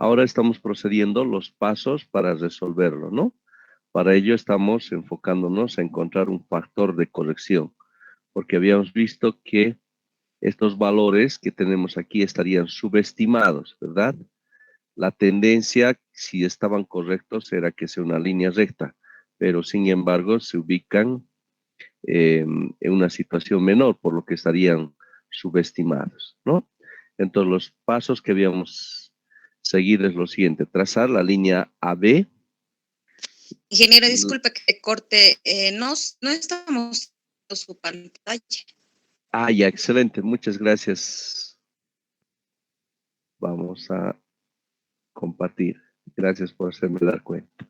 Ahora estamos procediendo los pasos para resolverlo, ¿no? Para ello estamos enfocándonos a encontrar un factor de corrección, porque habíamos visto que estos valores que tenemos aquí estarían subestimados, ¿verdad? La tendencia, si estaban correctos, era que sea una línea recta, pero sin embargo se ubican en una situación menor, por lo que estarían subestimados, ¿no? Entonces los pasos que habíamos seguido es lo siguiente: trazar la línea AB. Ingeniero, disculpe que te corte, no estamos viendo su pantalla. Ya, excelente, muchas gracias. Vamos a compartir. Gracias por hacerme dar cuenta.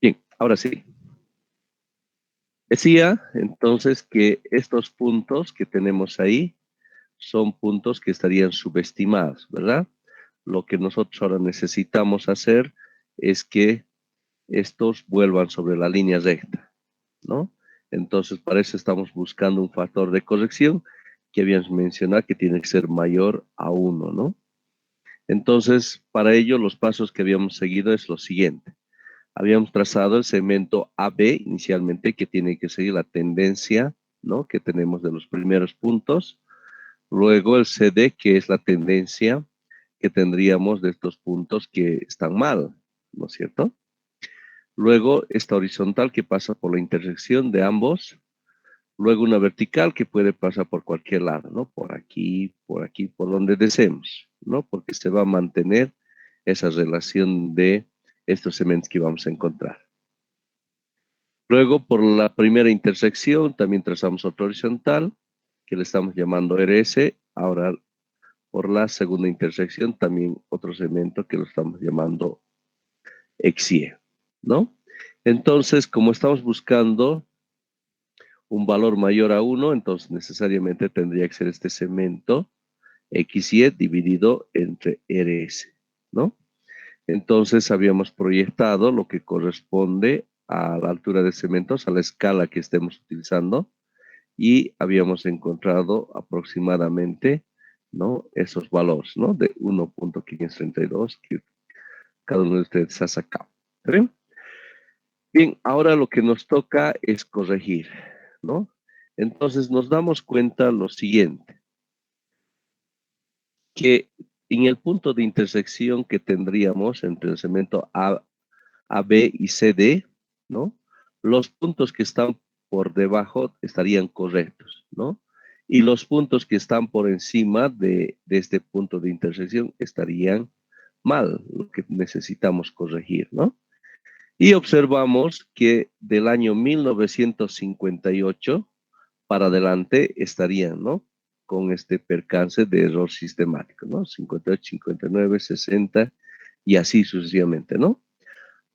Bien, ahora sí. Decía entonces que estos puntos que tenemos ahí son puntos que estarían subestimados, ¿verdad? Lo que nosotros ahora necesitamos hacer es que estos vuelvan sobre la línea recta, ¿no? Entonces, para eso estamos buscando un factor de corrección que habíamos mencionado que tiene que ser mayor a 1, ¿no? Entonces, para ello, los pasos que habíamos seguido es lo siguiente. Habíamos trazado el segmento AB inicialmente, que tiene que seguir la tendencia, ¿no?, que tenemos de los primeros puntos. Luego el CD, que es la tendencia que tendríamos de estos puntos que están mal, ¿no es cierto? Luego esta horizontal que pasa por la intersección de ambos. Luego una vertical que puede pasar por cualquier lado, ¿no? Por aquí, por donde deseemos, ¿no? Porque se va a mantener esa relación de estos segmentos que vamos a encontrar. Luego, por la primera intersección, también trazamos otra horizontal, que le estamos llamando RS. Ahora, por la segunda intersección, también otro segmento que lo estamos llamando XY, ¿no? Entonces, como estamos buscando un valor mayor a 1, entonces necesariamente tendría que ser este segmento XY dividido entre RS, ¿no? Entonces habíamos proyectado lo que corresponde a la altura de segmentos, a la escala que estemos utilizando, y habíamos encontrado aproximadamente, ¿no?, esos valores, ¿no?, de 1.532 que cada uno de ustedes ha sacado. ¿Está bien? Bien, ahora lo que nos toca es corregir, ¿no? Entonces nos damos cuenta lo siguiente, que en el punto de intersección que tendríamos entre el segmento AB y CD, ¿no?, los puntos que están por debajo estarían correctos, ¿no? Y los puntos que están por encima de este punto de intersección estarían mal, lo que necesitamos corregir, ¿no? Y observamos que del año 1958 para adelante estarían, ¿no?, con este percance de error sistemático, ¿no? 58, 59, 60 y así sucesivamente, ¿no?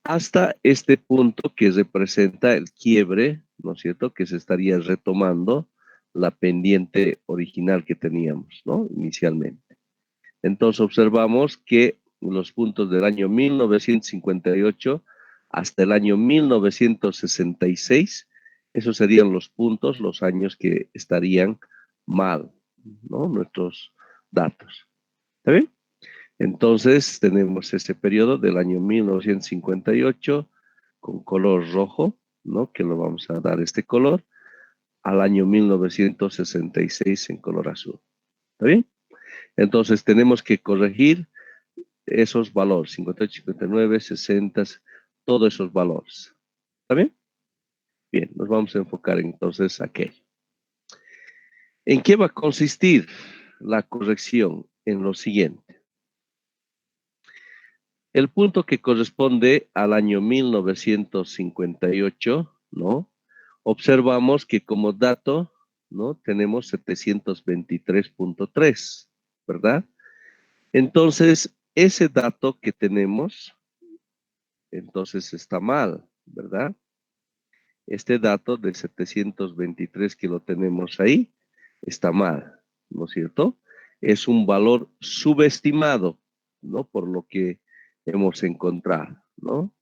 Hasta este punto que representa el quiebre, ¿no es cierto?, que se estaría retomando la pendiente original que teníamos, ¿no?, inicialmente. Entonces observamos que los puntos del año 1958 hasta el año 1966, esos serían los puntos, los años que estarían mal, ¿no?, nuestros datos. ¿Está bien? Entonces tenemos este periodo del año 1958 con color rojo, ¿no?, que lo vamos a dar este color, al año 1966 en color azul. ¿Está bien? Entonces tenemos que corregir esos valores, 58, 59, 60, todos esos valores. ¿Está bien? Bien, nos vamos a enfocar entonces aquí. ¿En qué va a consistir la corrección? En lo siguiente. El punto que corresponde al año 1958, ¿no?, observamos que como dato, ¿no?, tenemos 723.3, ¿verdad? Entonces, ese dato que tenemos, entonces está mal, ¿verdad? Este dato de 723 que lo tenemos ahí, está mal, ¿no es cierto? Es un valor subestimado, ¿no?, por lo que hemos encontrado, ¿no?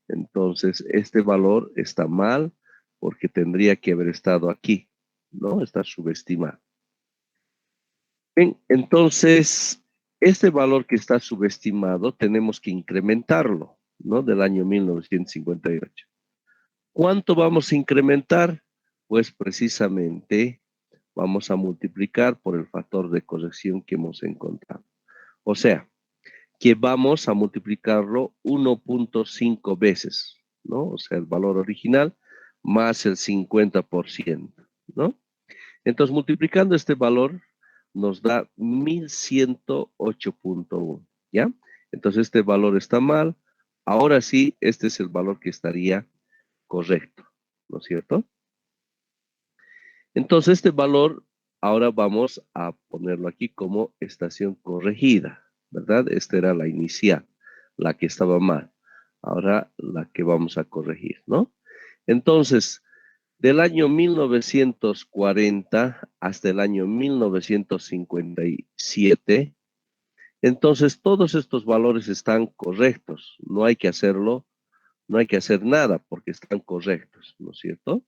Entonces, este valor está mal porque tendría que haber estado aquí, ¿no? Está subestimado. Bien, entonces, este valor que está subestimado tenemos que incrementarlo, ¿no? Del año 1958. ¿Cuánto vamos a incrementar? Pues precisamente vamos a multiplicar por el factor de corrección que hemos encontrado. O sea, que vamos a multiplicarlo 1.5 veces, ¿no? O sea, el valor original más el 50%, ¿no? Entonces, multiplicando este valor, nos da 1108.1, ¿ya? Entonces, este valor está mal. Ahora sí, este es el valor que estaría correcto, ¿no es cierto? Entonces, este valor, ahora vamos a ponerlo aquí como estación corregida, ¿verdad? Esta era la inicial, la que estaba mal. Ahora la que vamos a corregir, ¿no? Entonces, del año 1940 hasta el año 1957, entonces todos estos valores están correctos. No hay que hacerlo, no hay que hacer nada porque están correctos, ¿no es cierto?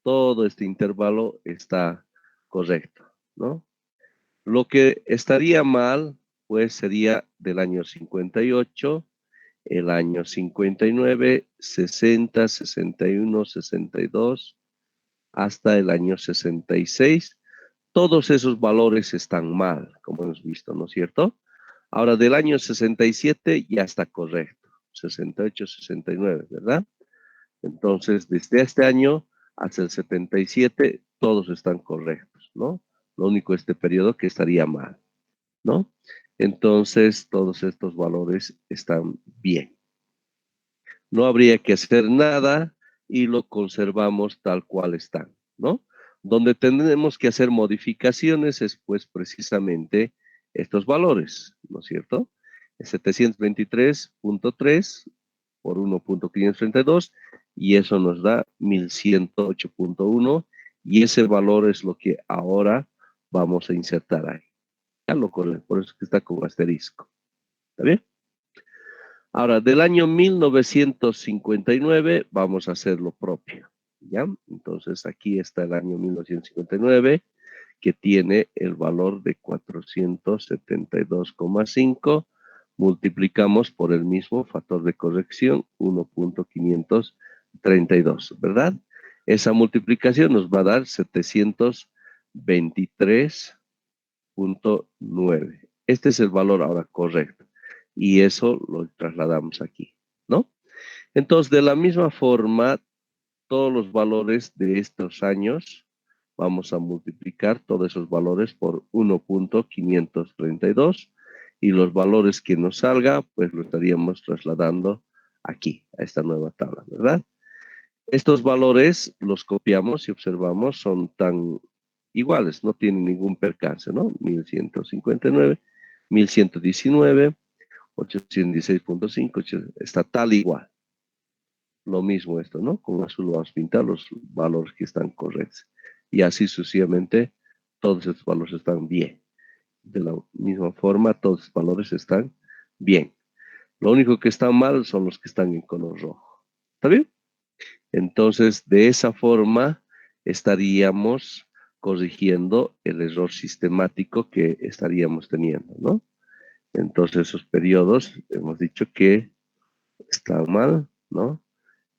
Todo este intervalo está correcto, ¿no? Lo que estaría mal, pues sería del año 58, el año 59, 60, 61, 62, hasta el año 66. Todos esos valores están mal, como hemos visto, ¿no es cierto? Ahora, del año 67 ya está correcto. 68, 69, ¿verdad? Entonces, desde este año hasta el 77, todos están correctos, ¿no? Lo único este periodo que estaría mal, ¿no? Entonces, todos estos valores están bien. No habría que hacer nada y lo conservamos tal cual están, ¿no? Donde tenemos que hacer modificaciones es pues precisamente estos valores, ¿no es cierto? 723.3 por 1.532 y eso nos da 1108.1 y ese valor es lo que ahora vamos a insertar ahí. Ya lo correcto, por eso que está con asterisco. ¿Está bien? Ahora, del año 1959 vamos a hacer lo propio, ¿ya? Entonces, aquí está el año 1959, que tiene el valor de 472,5, multiplicamos por el mismo factor de corrección, 1.532, ¿verdad? Esa multiplicación nos va a dar 723.9. Este es el valor ahora correcto y eso lo trasladamos aquí, ¿no? Entonces, de la misma forma, todos los valores de estos años, vamos a multiplicar todos esos valores por 1.532 y los valores que nos salga, pues lo estaríamos trasladando aquí, a esta nueva tabla, ¿verdad? Estos valores los copiamos y observamos, son tan iguales, no tienen ningún percance, ¿no? 1159, 1119, 816.5, está tal igual. Lo mismo esto, ¿no? Con azul vamos a pintar los valores que están correctos. Y así sucesivamente, todos estos valores están bien. De la misma forma, todos los valores están bien. Lo único que está mal son los que están en color rojo. ¿Está bien? Entonces, de esa forma, estaríamos corrigiendo el error sistemático que estaríamos teniendo, ¿no? Entonces, esos periodos, hemos dicho que están mal, ¿no?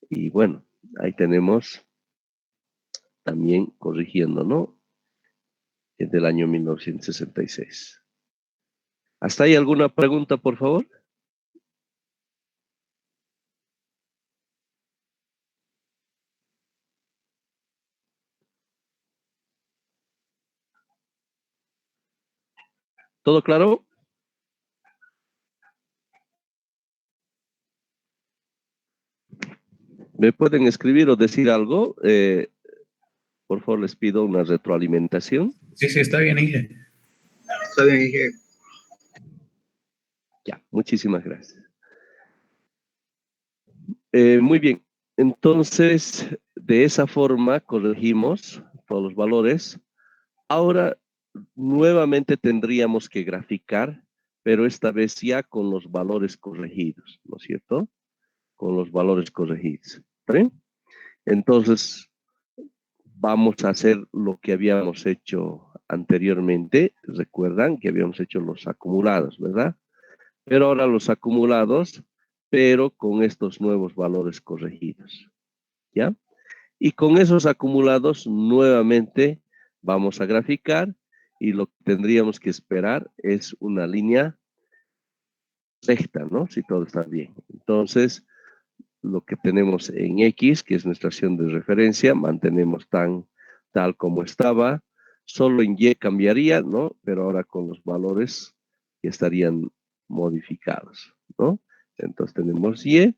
Y bueno, ahí tenemos también corrigiendo, ¿no? Es del año 1966. ¿Hasta ahí alguna pregunta, por favor? ¿Todo claro? ¿Me pueden escribir o decir algo? Por favor, les pido una retroalimentación. Sí, sí, está bien, Inge. Está bien, Inge. Ya, muchísimas gracias. Muy bien, entonces de esa forma corregimos todos los valores. Ahora nuevamente tendríamos que graficar, pero esta vez ya con los valores corregidos, ¿no es cierto? con los valores corregidos. ¿Está bien? Entonces, vamos a hacer lo que habíamos hecho anteriormente. Recuerdan que habíamos hecho los acumulados, ¿verdad? Pero ahora los acumulados, pero con estos nuevos valores corregidos. ¿Ya? Y con esos acumulados, nuevamente vamos a graficar y lo que tendríamos que esperar es una línea recta, ¿no? Si todo está bien. Entonces, lo que tenemos en X, que es nuestra acción de referencia, mantenemos tal como estaba. Solo en Y cambiaría, ¿no? Pero ahora con los valores que estarían modificados, ¿no? Entonces tenemos y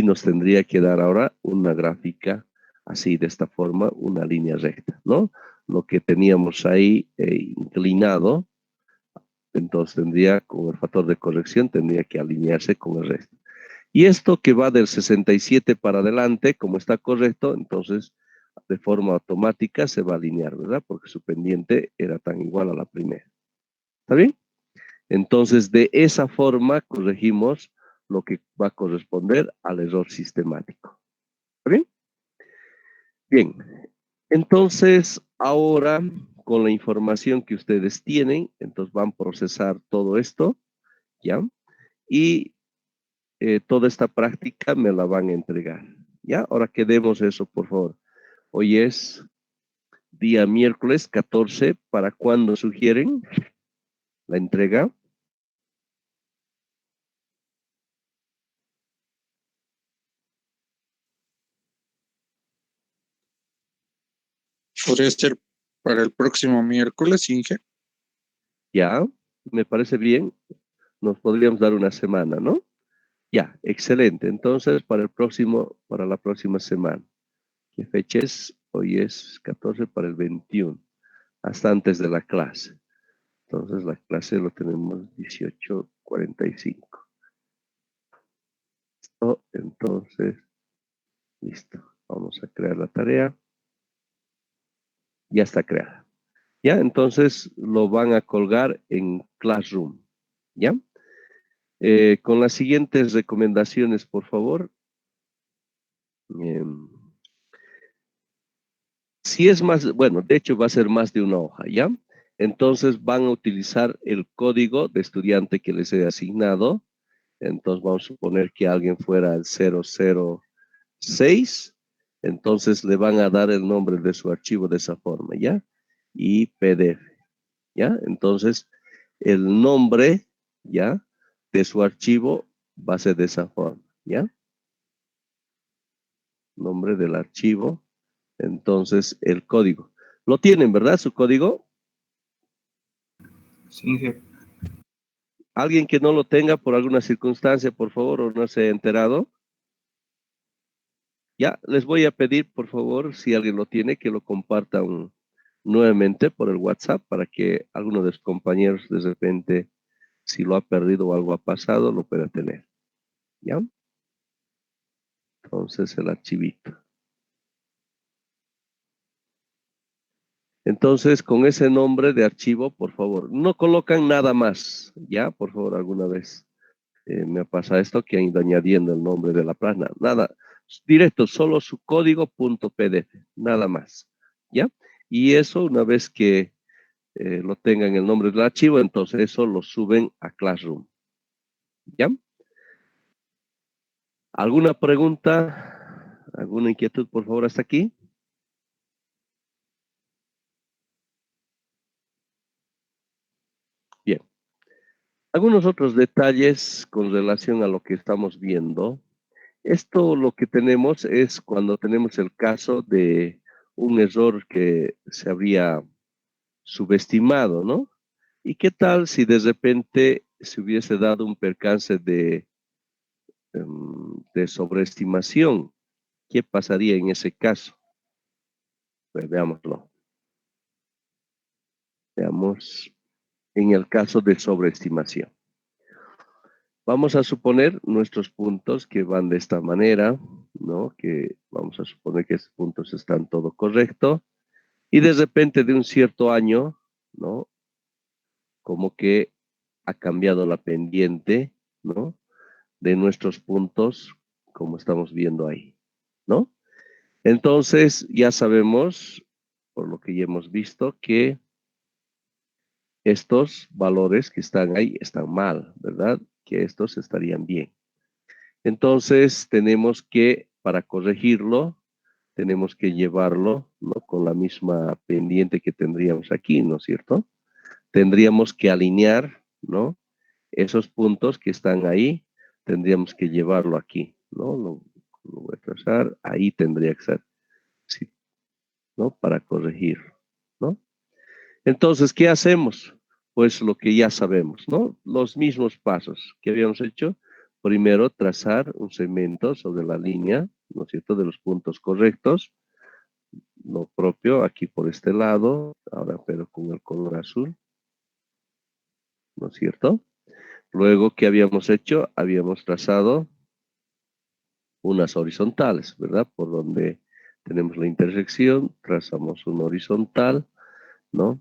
nos tendría que dar ahora una gráfica así, de esta forma, una línea recta, ¿no? Lo que teníamos ahí inclinado, entonces tendría, con el factor de corrección, tendría que alinearse con el resto. Y esto que va del 67 para adelante, como está correcto, entonces de forma automática se va a alinear, ¿verdad? Porque su pendiente era tan igual a la primera. ¿Está bien? Entonces, de esa forma corregimos lo que va a corresponder al error sistemático. ¿Está bien? Bien. Entonces, ahora, con la información que ustedes tienen, entonces van a procesar todo esto, ¿ya? Y toda esta práctica me la van a entregar. ¿Ya? Ahora quedemos eso, por favor. Hoy es día miércoles 14. ¿Para cuándo sugieren la entrega? Podría ser para el próximo miércoles, Inge. Ya, me parece bien. Nos podríamos dar una semana, ¿no? Ya, excelente. Entonces, para la próxima semana. ¿Qué fecha es? Hoy es 14 para el 21, hasta antes de la clase. Entonces, la clase lo tenemos 18:45. ¿Listo? Entonces, listo. Vamos a crear la tarea. Ya está creada. ¿Ya? Entonces, lo van a colgar en Classroom. ¿Ya? Con las siguientes recomendaciones, por favor. Si es más, bueno, de hecho va a ser más de una hoja, ¿ya? Entonces van a utilizar el código de estudiante que les he asignado. Entonces vamos a suponer que alguien fuera el 006. Entonces le van a dar el nombre de su archivo de esa forma, ¿ya? Y PDF, ¿ya? Entonces el nombre, ¿ya? De su archivo va a ser de esa forma, ¿ya? Nombre del archivo. Entonces el código. Lo tienen, ¿verdad? Su código. Sí, jefe. Alguien que no lo tenga por alguna circunstancia, por favor, o no se ha enterado. Ya, les voy a pedir, por favor, si alguien lo tiene, que lo compartan nuevamente por el WhatsApp para que alguno de sus compañeros de repente, si lo ha perdido o algo ha pasado, lo pueda tener. ¿Ya? Entonces el archivito. Entonces, con ese nombre de archivo, por favor, no colocan nada más. ¿Ya? Por favor, alguna vez. Me pasa esto que han ido añadiendo el nombre de la plana. Nada, directo, solo su código.pdf, nada más. ¿Ya? Y eso, una vez que lo tengan el nombre del archivo, entonces eso lo suben a Classroom. ¿Ya? ¿Alguna pregunta? ¿Alguna inquietud, por favor, hasta aquí? Bien. Algunos otros detalles con relación a lo que estamos viendo. Esto lo que tenemos es cuando tenemos el caso de un error que se habría subestimado, ¿no? ¿Y qué tal si de repente se hubiese dado un percance de sobreestimación? ¿Qué pasaría en ese caso? Pues veámoslo. Veamos en el caso de sobreestimación. Vamos a suponer nuestros puntos que van de esta manera, ¿no? Que vamos a suponer que esos puntos están todo correcto. Y de repente de un cierto año, ¿no? Como que ha cambiado la pendiente, ¿no? De nuestros puntos como estamos viendo ahí, ¿no? Entonces, ya sabemos, por lo que ya hemos visto, que estos valores que están ahí están mal, ¿verdad? Que estos estarían bien. Entonces, tenemos que, para corregirlo, tenemos que llevarlo, ¿no? Con la misma pendiente que tendríamos aquí, ¿no es cierto? Tendríamos que alinear, ¿no? Esos puntos que están ahí, tendríamos que llevarlo aquí, ¿no? Lo voy a trazar, ahí tendría que ser, sí, ¿no? Para corregir, ¿no? Entonces, ¿qué hacemos? Pues lo que ya sabemos, ¿no? Los mismos pasos que habíamos hecho. Primero, trazar un segmento sobre la línea, ¿no es cierto?, de los puntos correctos. Lo propio aquí por este lado, ahora pero con el color azul, ¿no es cierto? Luego, ¿qué habíamos hecho? Habíamos trazado unas horizontales, ¿verdad? Por donde tenemos la intersección, trazamos una horizontal, ¿no?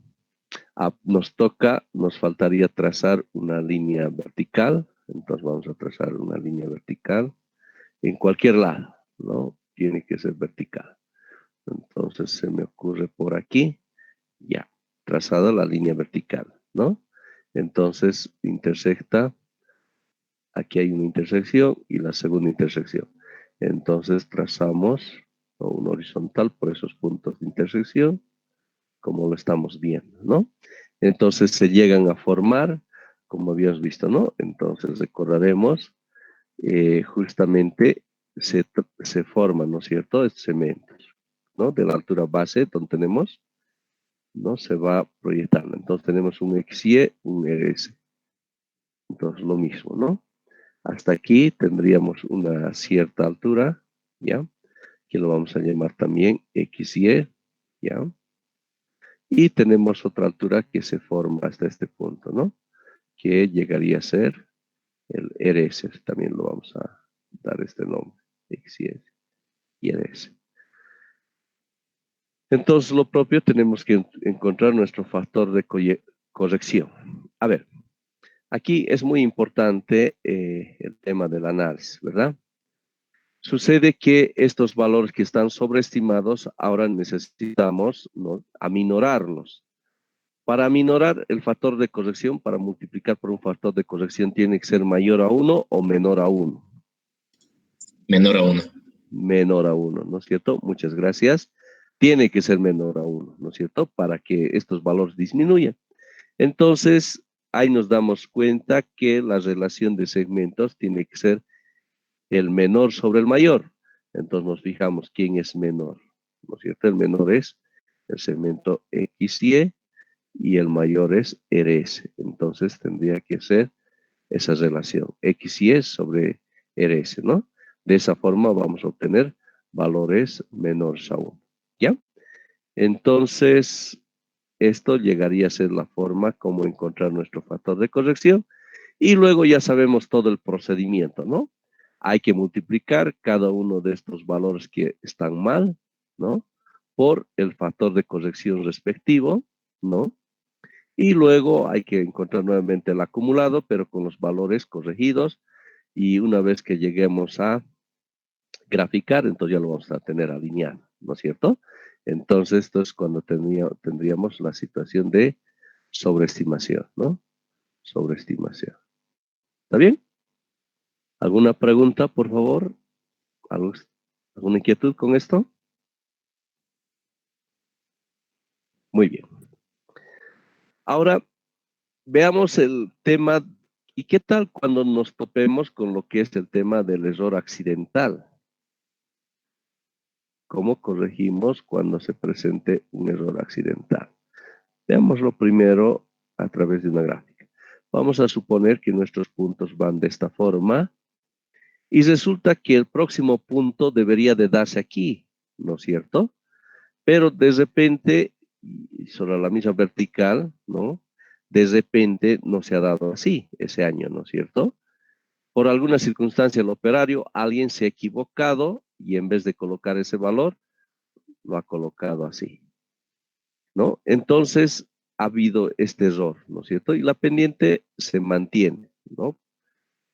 Nos faltaría trazar una línea vertical, entonces vamos a trazar una línea vertical en cualquier lado, ¿no? Tiene que ser vertical. Entonces se me ocurre por aquí, ya, trazada la línea vertical, ¿no? Entonces intersecta, aquí hay una intersección y la segunda intersección. Entonces trazamos, ¿no?, un horizontal por esos puntos de intersección, como lo estamos viendo, ¿no? Entonces se llegan a formar, como habíamos visto, ¿no? Entonces recordaremos, justamente se forman, ¿no es cierto?, estos cementos, ¿no? De la altura base, donde tenemos, ¿no? Se va proyectando. Entonces tenemos un XY, un RS. Entonces lo mismo, ¿no? Hasta aquí tendríamos una cierta altura, ¿ya? Que lo vamos a llamar también XY, ¿ya? Y tenemos otra altura que se forma hasta este punto, ¿no? Que llegaría a ser el RS, también lo vamos a dar este nombre, XY y RS. Entonces, lo propio tenemos que encontrar nuestro factor de corrección. A ver, aquí es muy importante el tema del análisis, ¿verdad? Sucede que estos valores que están sobreestimados, ahora necesitamos, ¿no?, aminorarlos. Para aminorar el factor de corrección, para multiplicar por un factor de corrección, tiene que ser mayor a 1 o menor a 1. Menor a 1. Menor a 1, ¿no es cierto? Muchas gracias. Tiene que ser menor a 1, ¿no es cierto? Para que estos valores disminuyan. Entonces, ahí nos damos cuenta que la relación de segmentos tiene que ser el menor sobre el mayor. Entonces nos fijamos quién es menor, ¿no es cierto? El menor es el segmento XY y el mayor es RS. Entonces tendría que ser esa relación XY sobre RS, ¿no? De esa forma vamos a obtener valores menores a 1, ¿ya? Entonces, esto llegaría a ser la forma como encontrar nuestro factor de corrección. Y luego ya sabemos todo el procedimiento, ¿no? Hay que multiplicar cada uno de estos valores que están mal, ¿no?, por el factor de corrección respectivo, ¿no? Y luego hay que encontrar nuevamente el acumulado, pero con los valores corregidos. Y una vez que lleguemos a graficar, entonces ya lo vamos a tener alineado, ¿no es cierto? Entonces, esto es cuando tendríamos la situación de sobreestimación, ¿no? Sobreestimación. ¿Está bien? ¿Alguna pregunta, por favor? ¿Alguna inquietud con esto? Muy bien. Ahora, veamos el tema. ¿Y qué tal cuando nos topemos con lo que es el tema del error accidental? ¿Cómo corregimos cuando se presente un error accidental? Veámoslo primero a través de una gráfica. Vamos a suponer que nuestros puntos van de esta forma y resulta que el próximo punto debería de darse aquí, ¿no es cierto? Pero de repente, sobre la misma vertical, ¿no?, de repente no se ha dado así ese año, ¿no es cierto? Por alguna circunstancia el operario, alguien se ha equivocado y en vez de colocar ese valor, lo ha colocado así, ¿no? Entonces ha habido este error, ¿no es cierto? Y la pendiente se mantiene, ¿no?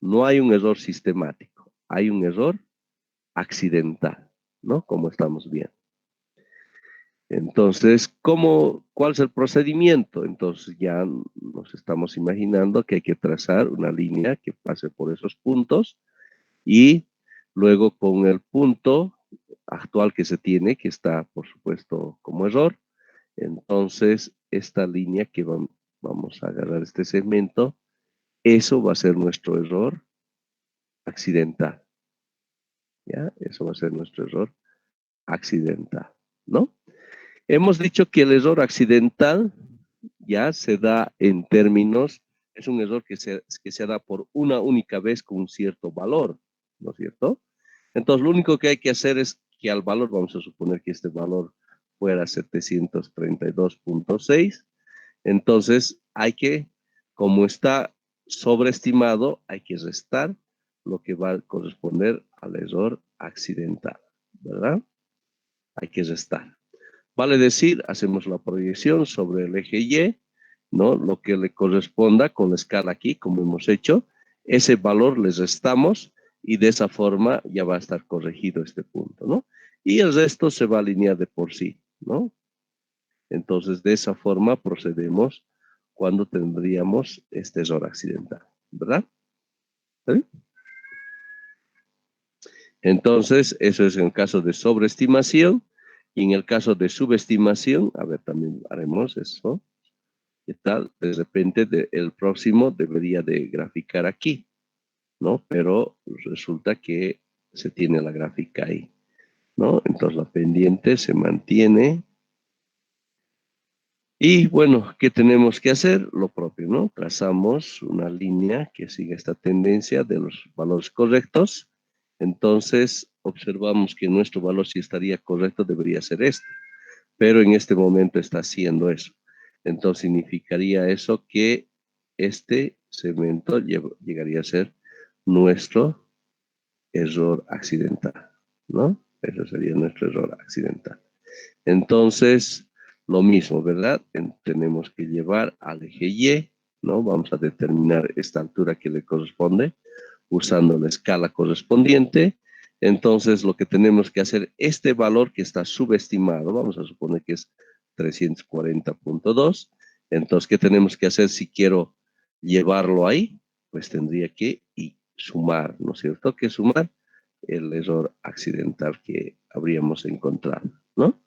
No hay un error sistemático, hay un error accidental, ¿no? Como estamos viendo. Entonces, ¿cuál es el procedimiento? Entonces ya nos estamos imaginando que hay que trazar una línea que pase por esos puntos y luego con el punto actual que se tiene, que está por supuesto como error, entonces esta línea que vamos a agarrar este segmento, eso va a ser nuestro error accidental. ¿Ya? Eso va a ser nuestro error accidental, ¿no? Hemos dicho que el error accidental ya se da en términos, es un error que se da por una única vez con un cierto valor, ¿no es cierto? Entonces, lo único que hay que hacer es que al valor, vamos a suponer que este valor fuera 732.6, entonces hay que, como está sobreestimado, hay que restar lo que va a corresponder al error accidental, ¿verdad? Hay que restar. Vale decir, hacemos la proyección sobre el eje Y, ¿no? Lo que le corresponda con la escala aquí, como hemos hecho, ese valor le restamos y de esa forma ya va a estar corregido este punto, ¿no? Y el resto se va a alinear de por sí, ¿no? Entonces, de esa forma procedemos cuando tendríamos este error accidental, ¿verdad? ¿Sí? Entonces, eso es en el caso de sobreestimación. Y en el caso de subestimación, a ver, también haremos eso. ¿Qué tal? De repente el próximo debería de graficar aquí, ¿no? Pero resulta que se tiene la gráfica ahí, ¿no? Entonces la pendiente se mantiene. Y bueno, ¿qué tenemos que hacer? Lo propio, ¿no? Trazamos una línea que siga esta tendencia de los valores correctos. Entonces observamos que nuestro valor, si estaría correcto, debería ser este. Pero en este momento está haciendo eso. Entonces significaría eso que este segmento llegaría a ser nuestro error accidental, ¿no? Eso sería nuestro error accidental. Entonces, lo mismo, ¿verdad? Tenemos que llevar al eje Y, ¿no? Vamos a determinar esta altura que le corresponde usando la escala correspondiente. Entonces, lo que tenemos que hacer, este valor que está subestimado, vamos a suponer que es 340.2. Entonces, ¿qué tenemos que hacer si quiero llevarlo ahí? Pues tendría que sumar, ¿no es cierto? Que sumar el error accidental que habríamos encontrado, ¿no?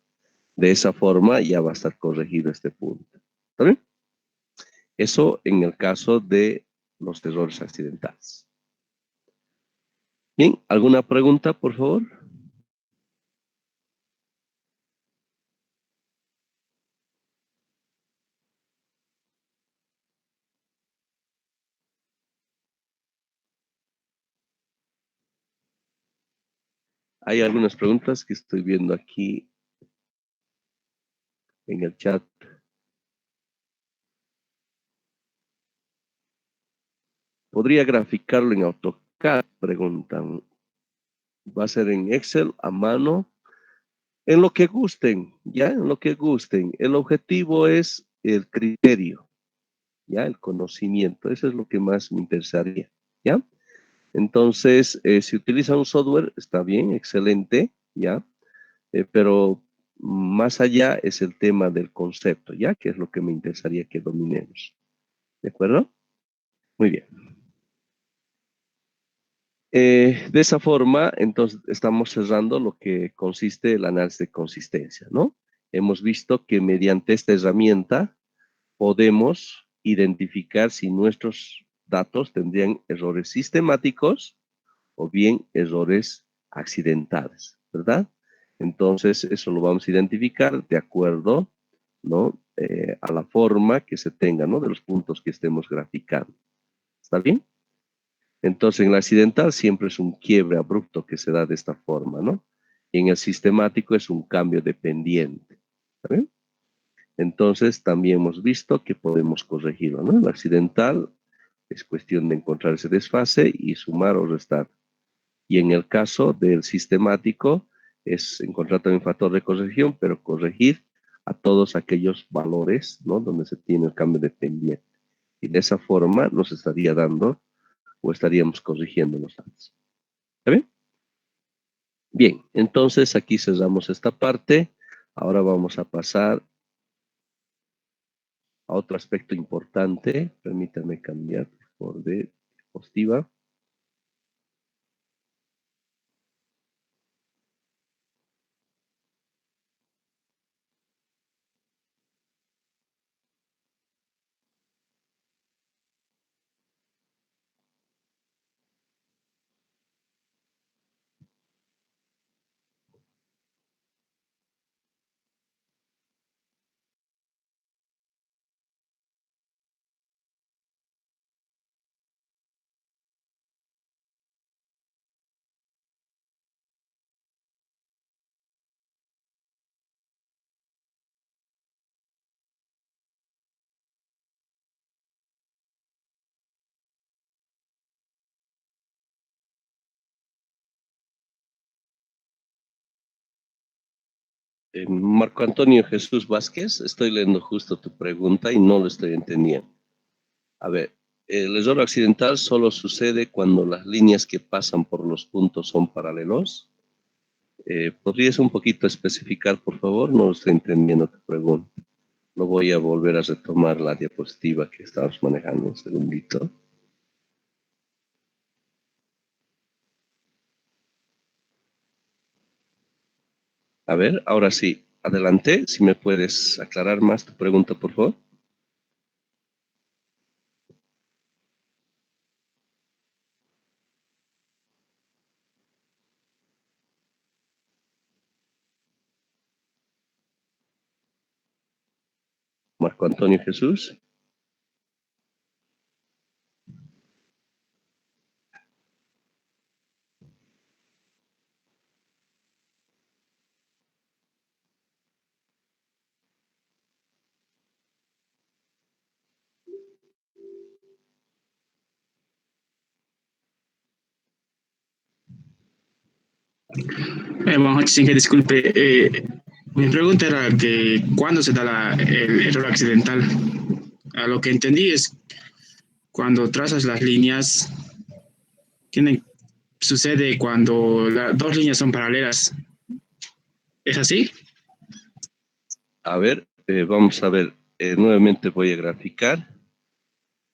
De esa forma ya va a estar corregido este punto. ¿Está bien? Eso en el caso de los errores accidentales. Bien, ¿alguna pregunta, por favor? Hay algunas preguntas que estoy viendo aquí en el chat. ¿Podría graficarlo en AutoCAD? Preguntan. ¿Va a ser en Excel, a mano? En lo que gusten, ¿ya? En lo que gusten. El objetivo es el criterio, ¿ya? El conocimiento. Eso es lo que más me interesaría, ¿ya? Entonces, si utiliza un software, está bien, excelente, ¿ya? Pero más allá es el tema del concepto, ¿ya? Que es lo que me interesaría que dominemos. ¿De acuerdo? Muy bien. De esa forma, entonces, estamos cerrando lo que consiste el análisis de consistencia, ¿no? Hemos visto que mediante esta herramienta podemos identificar si nuestros datos tendrían errores sistemáticos o bien errores accidentales, ¿verdad? Entonces, eso lo vamos a identificar de acuerdo, ¿no? A la forma que se tenga, ¿no? De los puntos que estemos graficando. ¿Está bien? Entonces, en el accidental siempre es un quiebre abrupto que se da de esta forma, ¿no? Y en el sistemático es un cambio de pendiente. ¿Está bien? Entonces, también hemos visto que podemos corregirlo, ¿no? El accidental es cuestión de encontrar ese desfase y sumar o restar. Y en el caso del sistemático, es encontrar también factor de corrección, pero corregir a todos aquellos valores, ¿no? Donde se tiene el cambio de pendiente. Y de esa forma nos estaría dando o estaríamos corrigiendo los datos. ¿Está bien? Bien, entonces aquí cerramos esta parte. Ahora vamos a pasar a otro aspecto importante. Permítanme cambiar por de diapositiva. Marco Antonio Jesús Vázquez, estoy leyendo justo tu pregunta y no lo estoy entendiendo. A ver, el error accidental solo sucede cuando las líneas que pasan por los puntos son paralelos. ¿Podrías un poquito especificar, por favor? No estoy entendiendo tu pregunta. Lo voy a volver a retomar la diapositiva que estábamos manejando. Un segundito. A ver, ahora sí. Adelante, si me puedes aclarar más tu pregunta, por favor. Marco Antonio Jesús. Buenas noches, Inge, disculpe. Mi pregunta era que ¿cuándo se da el error accidental? A lo que entendí es cuando trazas las líneas, sucede cuando las dos líneas son paralelas. ¿Es así? A ver, vamos a ver. Nuevamente voy a graficar.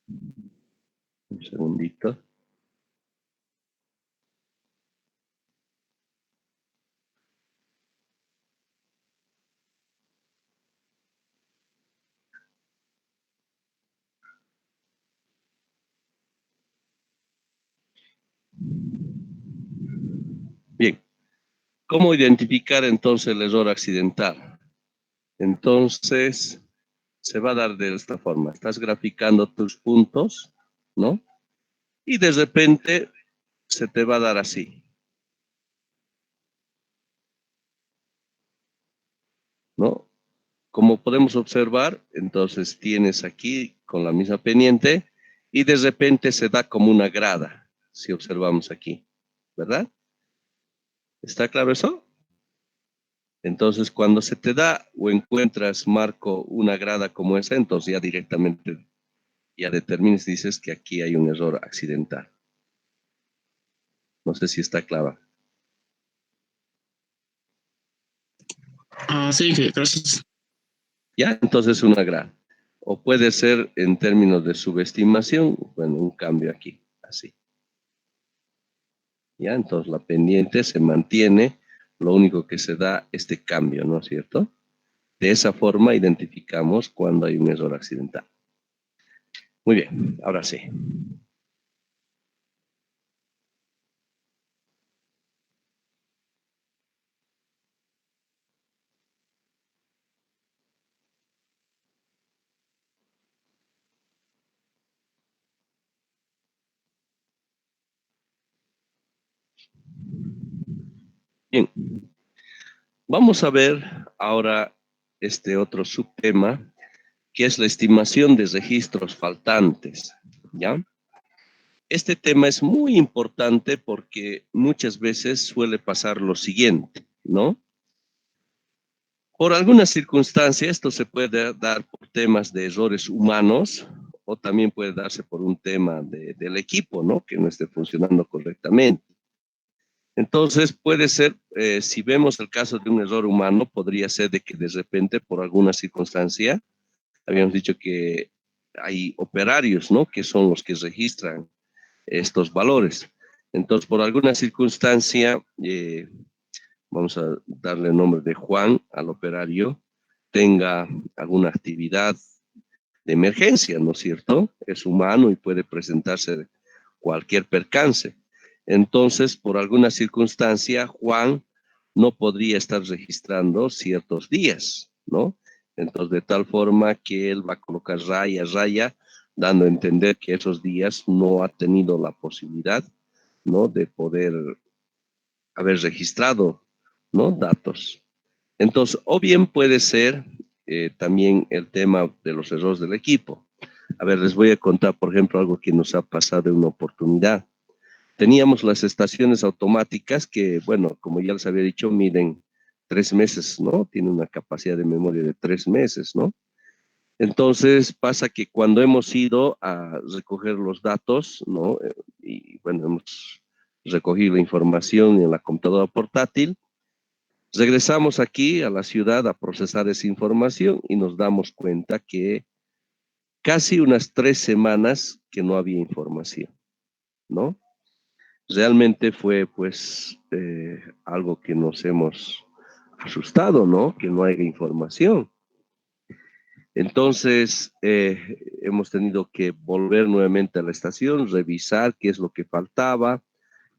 Un segundito. Bien. ¿Cómo identificar entonces el error accidental? Entonces, se va a dar de esta forma. Estás graficando tus puntos, ¿no? Y de repente se te va a dar así, ¿no? Como podemos observar, entonces tienes aquí con la misma pendiente y de repente se da como una grada, si observamos aquí, ¿verdad? ¿Está claro eso? Entonces, cuando se te da o encuentras, Marco, una grada como esa, entonces ya directamente ya determines, dices que aquí hay un error accidental. No sé si está claro. Sí, gracias. Ya, entonces una grada. O puede ser en términos de subestimación, bueno, un cambio aquí, así. Ya, entonces la pendiente se mantiene, lo único que se da este cambio, ¿no es cierto? De esa forma identificamos cuando hay un error accidental. Muy bien, ahora sí. Bien, vamos a ver ahora este otro subtema, que es la estimación de registros faltantes, ¿ya? Este tema es muy importante porque muchas veces suele pasar lo siguiente, ¿no? Por alguna circunstancia, esto se puede dar por temas de errores humanos o también puede darse por un tema del equipo, ¿no? Que no esté funcionando correctamente. Entonces puede ser, si vemos el caso de un error humano, podría ser de que de repente por alguna circunstancia, habíamos dicho que hay operarios, ¿no? Que son los que registran estos valores. Entonces, por alguna circunstancia, vamos a darle el nombre de Juan al operario, tenga alguna actividad de emergencia, ¿no es cierto? Es humano y puede presentarse cualquier percance. Entonces, por alguna circunstancia, Juan no podría estar registrando ciertos días, ¿no? Entonces, de tal forma que él va a colocar raya, raya, dando a entender que esos días no ha tenido la posibilidad, ¿no? De poder haber registrado, ¿no? Datos. Entonces, o bien puede ser también el tema de los errores del equipo. A ver, les voy a contar, por ejemplo, algo que nos ha pasado en una oportunidad. Teníamos las estaciones automáticas que, bueno, como ya les había dicho, miden 3 meses, ¿no? Tiene una capacidad de memoria de 3 meses, ¿no? Entonces pasa que cuando hemos ido a recoger los datos, ¿no? Y bueno, hemos recogido la información en la computadora portátil, regresamos aquí a la ciudad a procesar esa información y nos damos cuenta que casi unas 3 semanas que no había información, ¿no? Realmente fue pues algo que nos hemos asustado, ¿no? Que no haya información. Entonces hemos tenido que volver nuevamente a la estación, revisar qué es lo que faltaba.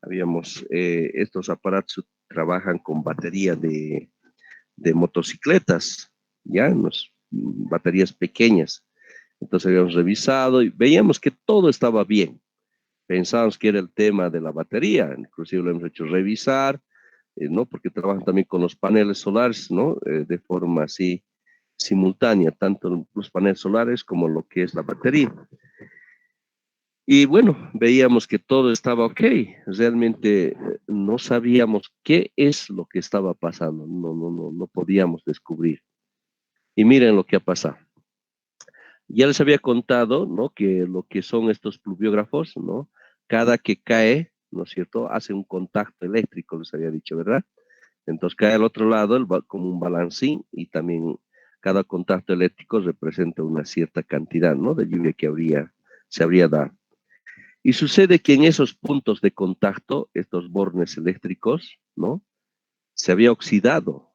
Habíamos, estos aparatos trabajan con batería de motocicletas, ya, baterías pequeñas. Entonces habíamos revisado y veíamos que todo estaba bien. Pensábamos que era el tema de la batería, inclusive lo hemos hecho revisar, ¿no? Porque trabajan también con los paneles solares, ¿no? De forma así simultánea, tanto los paneles solares como lo que es la batería. Y bueno, veíamos que todo estaba ok. Realmente no sabíamos qué es lo que estaba pasando. No podíamos descubrir. Y miren lo que ha pasado. Ya les había contado, ¿no? Que lo que son estos pluviógrafos, ¿no? Cada que cae, ¿no es cierto? Hace un contacto eléctrico, les había dicho, ¿verdad? Entonces cae al otro lado como un balancín y también cada contacto eléctrico representa una cierta cantidad, ¿no? De lluvia que se habría dado. Y sucede que en esos puntos de contacto, estos bornes eléctricos, ¿no? Se había oxidado,